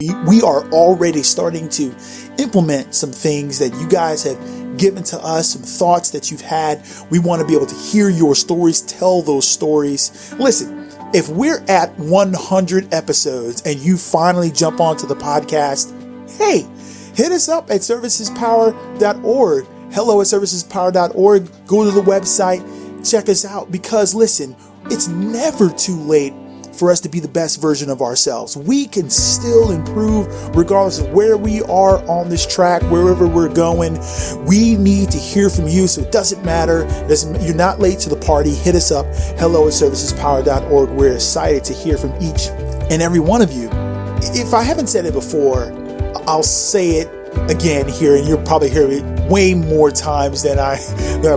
We are already starting to implement some things that you guys have given to us, some thoughts that you've had. We want to be able to hear your stories, tell those stories. Listen, if we're at 100 episodes and you finally jump onto the podcast, hey, hit us up at servicespower.org. Hello at servicespower.org. Go to the website, check us out, because listen, it's never too late for us to be the best version of ourselves. We can still improve regardless of where we are on this track, wherever we're going. We need to hear from you, so it doesn't matter. You're not late to the party. Hit us up, hello at servicespower.org. We're excited to hear from each and every one of you. If I haven't said it before, I'll say it again here, and you'll probably hear it way more times than I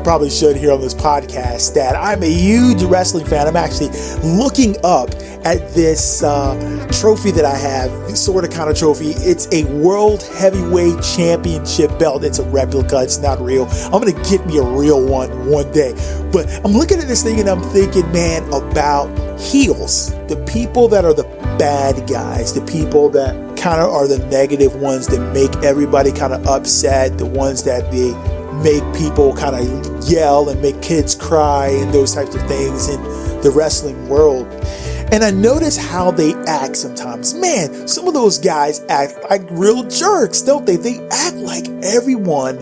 probably should here on this podcast, that I'm a huge wrestling fan. I'm actually looking up at this trophy that I have, sort of kind of trophy. It's a World Heavyweight Championship belt. It's a replica. It's not real. I'm going to get me a real one day. But I'm looking at this thing and I'm thinking, man, about heels. The people that are the bad guys, the people that kind of are the negative ones that make everybody kind of upset, the ones that they make people kind of yell and make kids cry and those types of things in the wrestling world. And I notice how they act sometimes. Man, some of those guys act like real jerks, don't they? They act like everyone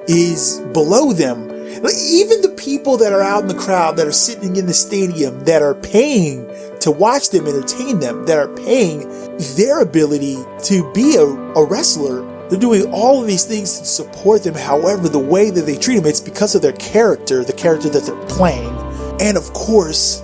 is below them. Like, even the people that are out in the crowd, that are sitting in the stadium, that are paying to watch them entertain them, that are paying their ability to be a wrestler, they're doing all of these things to support them. However, the way that they treat them, it's because of their character, the character that they're playing. And of course,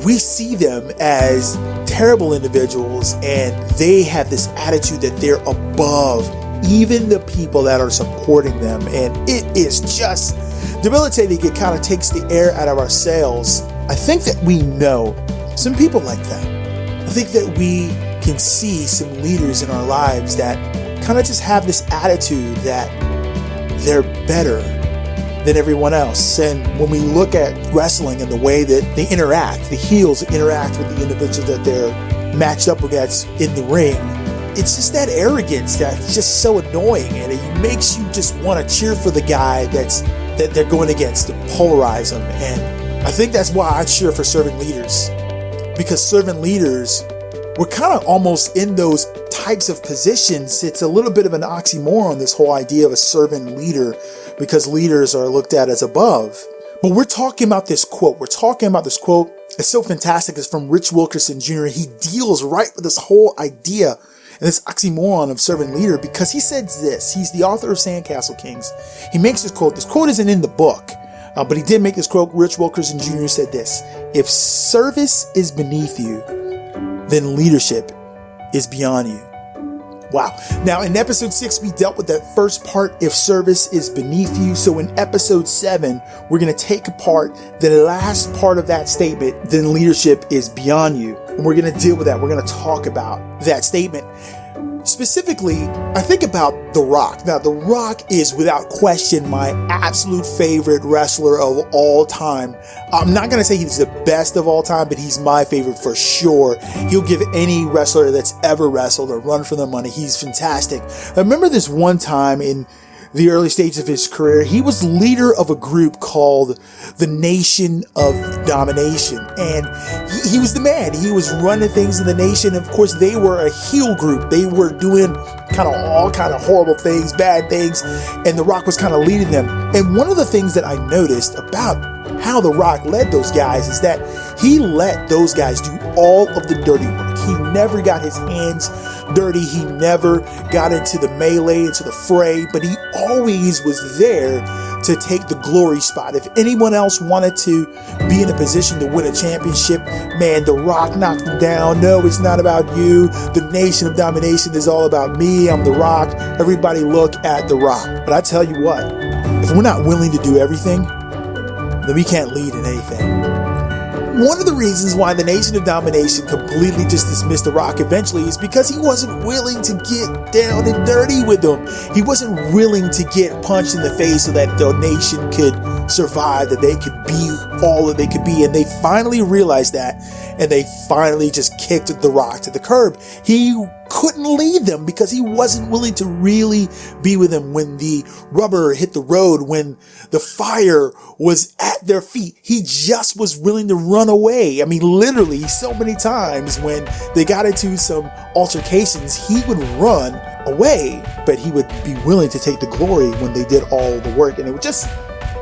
we see them as terrible individuals, and they have this attitude that they're above even the people that are supporting them. And it is just debilitating. It kind of takes the air out of our sails. I think that we know some people like that. I think that we can see some leaders in our lives that kind of just have this attitude that they're better than everyone else. And when we look at wrestling and the way that they interact, the heels interact with the individual that they're matched up against in the ring, it's just that arrogance that's just so annoying, and it makes you just want to cheer for the guy that they're going against, to polarize them. And I think that's why I cheer for servant leaders, because servant leaders, we're kind of almost in those types of positions. It's a little bit of an oxymoron, this whole idea of a servant leader, because leaders are looked at as above. But we're talking about this quote. It's so fantastic. It's from Rich Wilkerson Jr. He deals right with this whole idea and this oxymoron of servant leader, because he says this. He's the author of Sandcastle Kings. He makes this quote. This quote isn't in the book, but he did make this quote. Rich Wilkerson Jr. said this: "If service is beneath you, then leadership is beyond you." Wow. Now, in episode 6, we dealt with that first part, if service is beneath you. So in episode 7, we're going to take apart the last part of that statement, then leadership is beyond you. And we're going to deal with that. We're going to talk about that statement. Specifically, I think about The Rock. Now, The Rock is without question my absolute favorite wrestler of all time. I'm not going to say he's the best of all time, but he's my favorite for sure. He'll give any wrestler that's ever wrestled a run for their money. He's fantastic. I remember this one time in the early stages of his career, he was leader of a group called the Nation of Domination. And he was the man. He was running things in the nation. Of course, they were a heel group. They were doing all kind of horrible things, bad things. And The Rock was kind of leading them. And one of the things that I noticed about how The Rock led those guys is that he let those guys do all of the dirty work. He never got his hands dirty. He never got into the melee, into the fray, but he always was there to take the glory spot. If anyone else wanted to be in a position to win a championship, man, The Rock knocked him down. No, it's not about you. The Nation of Domination is all about me. I'm The Rock. Everybody look at The Rock. But I tell you what, if we're not willing to do everything, then we can't lead in anything. One of the reasons why the Nation of Domination completely just dismissed The Rock eventually is because he wasn't willing to get down and dirty with them. He wasn't willing to get punched in the face so that the nation could survive, that they could be all that they could be. And they finally realized that. and they finally just kicked The Rock to the curb. He couldn't lead them because he wasn't willing to really be with them when the rubber hit the road, when the fire was at their feet. He just was willing to run away. I mean, literally so many times when they got into some altercations, he would run away, but he would be willing to take the glory when they did all the work. And it would just,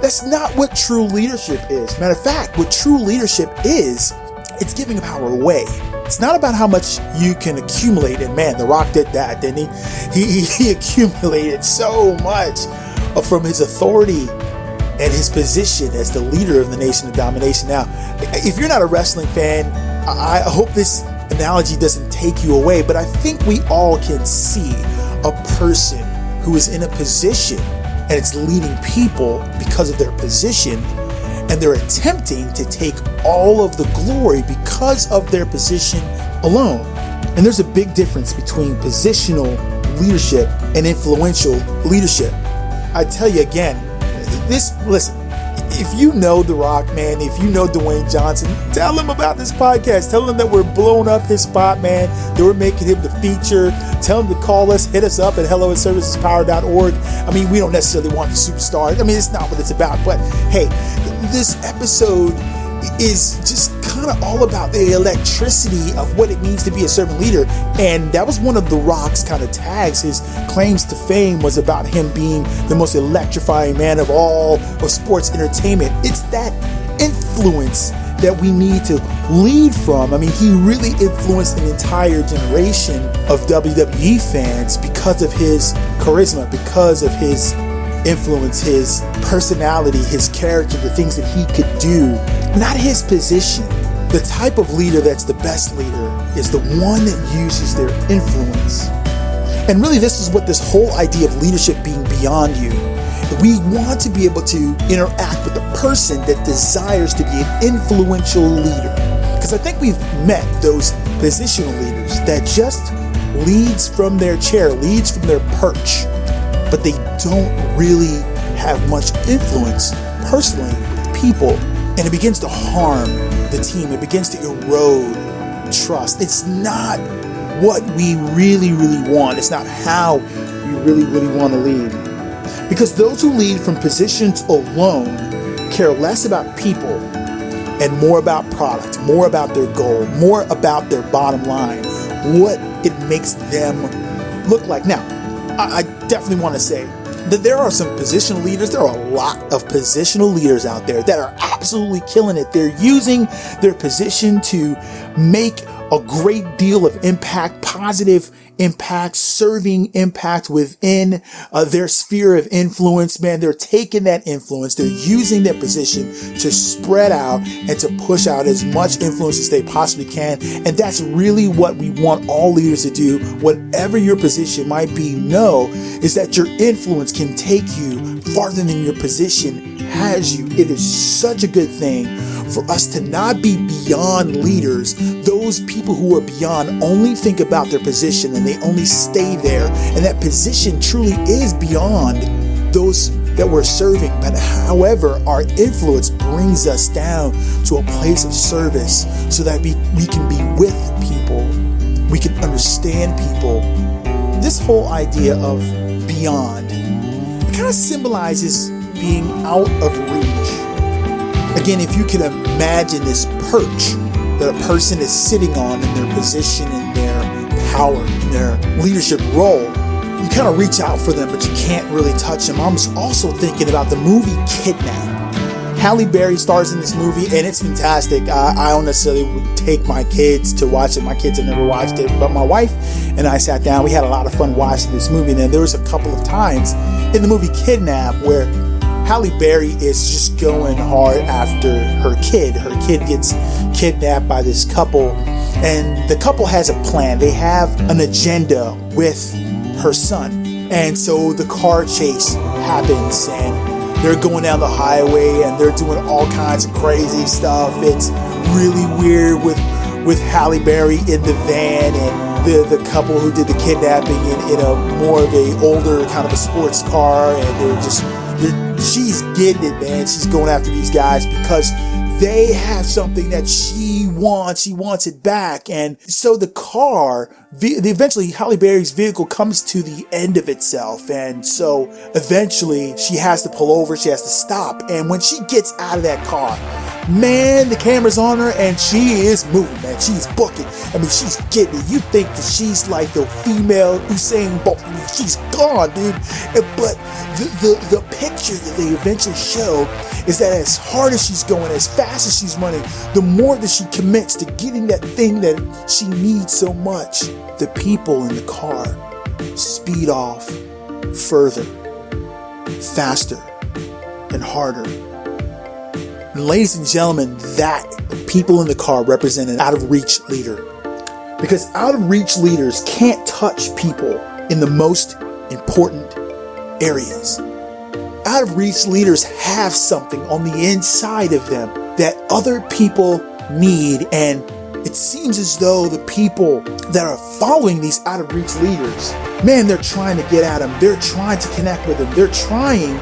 that's not what true leadership is. Matter of fact, what true leadership is, it's giving power away. It's not about how much you can accumulate. And man, The Rock did that, didn't he? He accumulated so much from his authority and his position as the leader of the Nation of Domination. Now, if you're not a wrestling fan, I hope this analogy doesn't take you away, but I think we all can see a person who is in a position and it's leading people because of their position, and they're attempting to take all of the glory because of their position alone. And there's a big difference between positional leadership and influential leadership. I tell you again, listen, if you know The Rock, man, if you know Dwayne Johnson, tell him about this podcast. Tell him that we're blowing up his spot, man, that we're making him the feature. Tell him to call us, hit us up at hello@servicespower.org. I mean, we don't necessarily want the superstars. I mean, it's not what it's about. But hey, this episode is just kind of all about the electricity of what it means to be a servant leader. And that was one of The Rock's kind of tags. His claims to fame was about him being the most electrifying man of all of sports entertainment. It's that influence that we need to lead from. I mean, he really influenced an entire generation of WWE fans because of his charisma, because of his influence, his personality, his character, the things that he could do, not his position. The type of leader that's the best leader is the one that uses their influence. And really, this is what this whole idea of leadership being beyond you. We want to be able to interact with a person that desires to be an influential leader. Because I think we've met those positional leaders that just leads from their chair, leads from their perch, but they don't really have much influence personally with people. And it begins to harm the team. It begins to erode trust. It's not what we really, really want. It's not how we really, really want to lead. Because those who lead from positions alone care less about people and more about product, more about their goal, more about their bottom line, what it makes them look like. Now, I definitely want to say that there are some positional leaders. There are a lot of positional leaders out there that are absolutely killing it. They're using their position to make a great deal of impact, positive impact, serving impact within their sphere of influence. Man, they're taking that influence, they're using their position to spread out and to push out as much influence as they possibly can. And that's really what we want all leaders to do. Whatever your position might be, know is that your influence can take you farther than your position has you. It is such a good thing for us to not be beyond leaders. Those people who are beyond only think about their position and they only stay there. And that position truly is beyond those that we're serving. But however, our influence brings us down to a place of service so that we can be with people. We can understand people. This whole idea of beyond, it kind of symbolizes being out of reach. Again, if you can imagine this perch that a person is sitting on in their position, in their power, in their leadership role, you kind of reach out for them, but you can't really touch them. I'm also thinking about the movie Kidnap. Halle Berry stars in this movie, and it's fantastic. I don't necessarily would take my kids to watch it. My kids have never watched it, but my wife and I sat down. We had a lot of fun watching this movie, and then there was a couple of times in the movie Kidnap where Halle Berry is just going hard after her kid. Her kid gets kidnapped by this couple, and the couple has a plan. They have an agenda with her son. And so the car chase happens, and they're going down the highway, and they're doing all kinds of crazy stuff. It's really weird with Halle Berry in the van, and the couple who did the kidnapping in a more of a older kind of a sports car, and she's getting it, man. She's going after these guys because they have something that she wants it back. And so the car, eventually Halle Berry's vehicle comes to the end of itself. And so eventually she has to pull over, she has to stop. And when she gets out of that car, man, the camera's on her and she is moving, man. She's booking. I mean, she's getting it. You think that she's like the female Usain Bolt. I mean, she's gone, dude. But the picture that they eventually show is that as hard as she's going, as fast as she's running, the more that she commits to getting that thing that she needs so much, the people in the car speed off further, faster, and harder. And ladies and gentlemen, that the people in the car represent an out-of-reach leader. Because out-of-reach leaders can't touch people in the most important areas. Out-of-reach leaders have something on the inside of them that other people need, and it seems as though the people that are following these out-of-reach leaders, man, they're trying to get at them. They're trying to connect with them. They're trying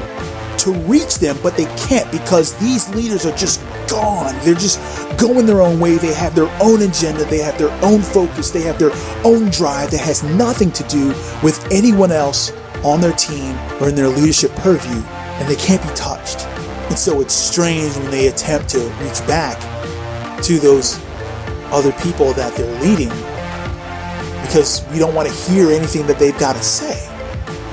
to reach them, but they can't because these leaders are just gone. They're just going their own way. They have their own agenda. They have their own focus. They have their own drive that has nothing to do with anyone else on their team or in their leadership purview, and they can't be touched. And so it's strange when they attempt to reach back to those other people that they're leading, because we don't want to hear anything that they've got to say.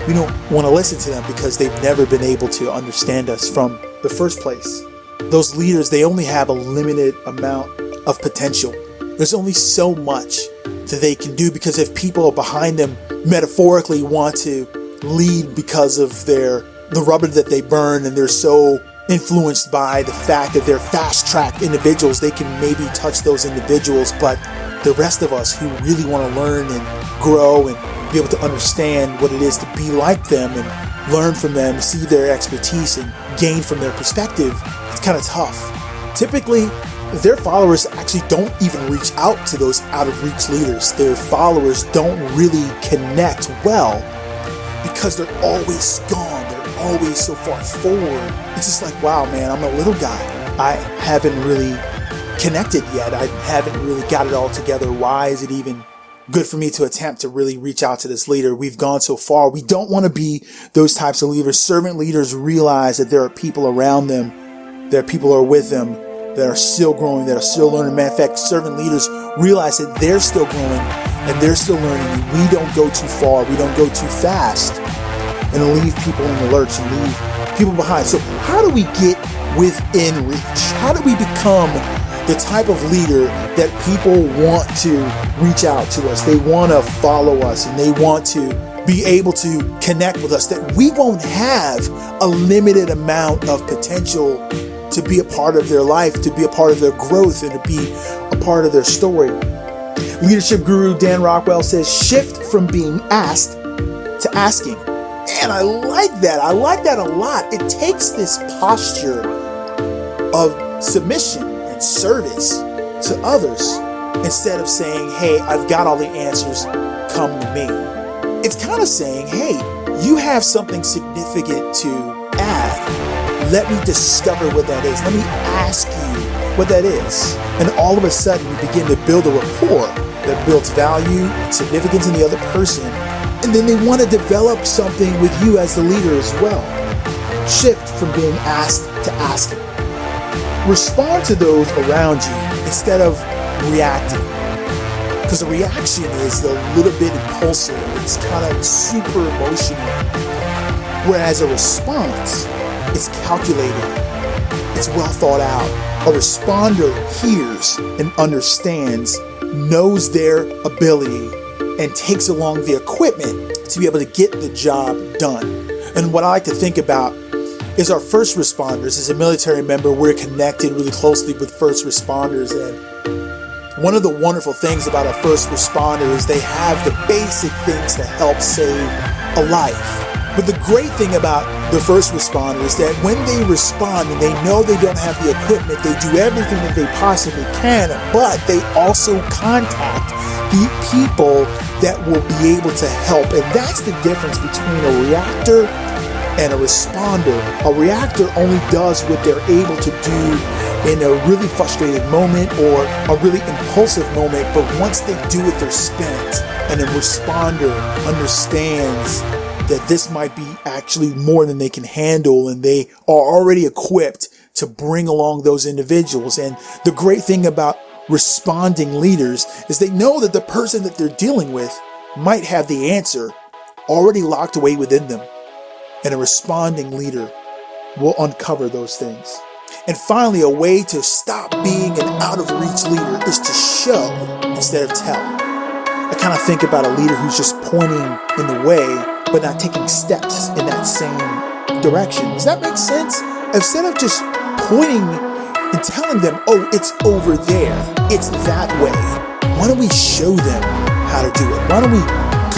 We don't want to listen to them because they've never been able to understand us from the first place. Those leaders, they only have a limited amount of potential. There's only so much that they can do, because if people behind them metaphorically want to lead because of the rubber that they burn, and they're so influenced by the fact that they're fast-tracked individuals, they can maybe touch those individuals, but the rest of us who really want to learn and grow and be able to understand what it is to be like them and learn from them, see their expertise and gain from their perspective, it's kind of tough. Typically, their followers actually don't even reach out to those out-of-reach leaders. Their followers don't really connect well because they're always gone. They're always so far forward. It's just like, wow, man, I'm a little guy. I haven't really connected yet. I haven't really got it all together. Why is it even good for me to attempt to really reach out to this leader? We've gone so far. We don't want to be those types of leaders. Servant leaders realize that there are people around them, there are people who are with them that are still growing, that are still learning. Matter of fact, servant leaders realize that they're still growing and they're still learning. And we don't go too far. We don't go too fast and leave people in the lurch and leave people behind. So how do we get within reach? How do we become the type of leader that people want to reach out to us? They want to follow us and they want to be able to connect with us, that we won't have a limited amount of potential to be a part of their life, to be a part of their growth, and to be a part of their story. Leadership guru Dan Rockwell says, shift from being asked to asking. And I like that. I like that a lot. It takes this posture of submission and service to others instead of saying, hey, I've got all the answers, come to me. It's kind of saying, hey, you have something significant to add. Let me discover what that is. Let me ask you what that is. And all of a sudden, you begin to build a rapport that builds value and significance in the other person. And then they want to develop something with you as the leader as well. Shift from being asked to asking. Respond to those around you instead of reacting. Because a reaction is a little bit impulsive. It's kind of super emotional. Whereas a response is calculated. It's well thought out. A responder hears and understands, knows their ability, and takes along the equipment to be able to get the job done. And what I like to think about is our first responders. As a military member, we're connected really closely with first responders. And one of the wonderful things about a first responder is they have the basic things to help save a life. But the great thing about the first responder is that when they respond and they know they don't have the equipment, they do everything that they possibly can, but they also contact the people that will be able to help. And that's the difference between a reactor and a responder. A reactor only does what they're able to do in a really frustrated moment or a really impulsive moment, but once they do it, they're spent. And a responder understands that this might be actually more than they can handle, and they are already equipped to bring along those individuals. And the great thing about responding leaders is they know that the person that they're dealing with might have the answer already locked away within them. And a responding leader will uncover those things. And finally, a way to stop being an out-of-reach leader is to show instead of tell. I kind of think about a leader who's just pointing in the way, but not taking steps in that same direction. Does that make sense? Instead of just pointing and telling them, oh, it's over there, it's that way, why don't we show them how to do it? Why don't we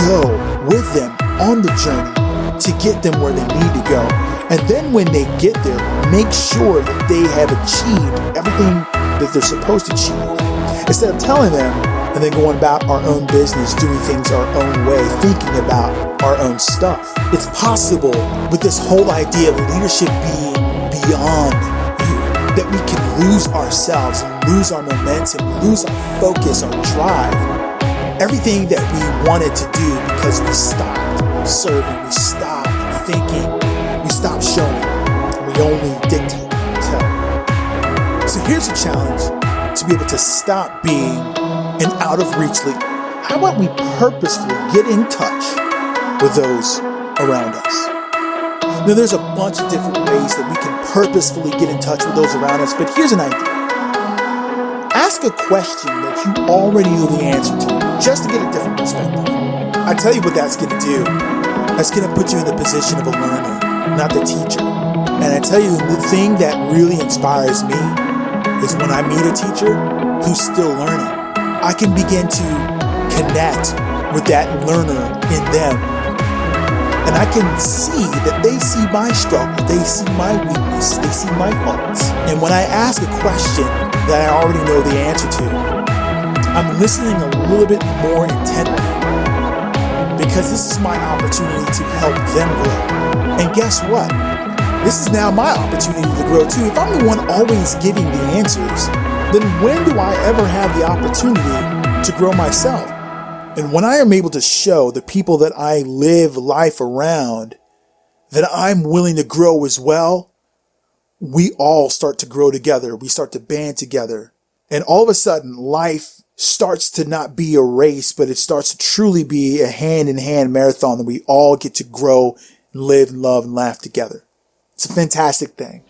go with them on the journey to get them where they need to go? And then when they get there, make sure that they have achieved everything that they're supposed to achieve. Instead of telling them and then going about our own business, doing things our own way, thinking about our own stuff. It's possible with this whole idea of leadership being beyond you, that we can lose ourselves and lose our momentum, lose our focus, our drive, everything that we wanted to do because we stopped serving, we stopped thinking, we stopped showing, and we only dictate and tell. So here's a challenge to be able to stop being an out-of-reach leader. How about we purposefully get in touch with those around us? Now, there's a bunch of different ways that we can purposefully get in touch with those around us, but here's an idea. Ask a question that you already know the answer to, just to get a different perspective. I tell you what that's going to do. That's going to put you in the position of a learner, not the teacher. And I tell you, the thing that really inspires me is when I meet a teacher who's still learning. I can begin to connect with that learner in them. And I can see that they see my struggle, they see my weakness, they see my faults. And when I ask a question that I already know the answer to, I'm listening a little bit more intently, because this is my opportunity to help them grow. And guess what? This is now my opportunity to grow too. If I'm the one always giving the answers, then when do I ever have the opportunity to grow myself? And when I am able to show the people that I live life around that I'm willing to grow as well, we all start to grow together. We start to band together. And all of a sudden, life starts to not be a race, but it starts to truly be a hand-in-hand marathon that we all get to grow, live, love, and laugh together. It's a fantastic thing.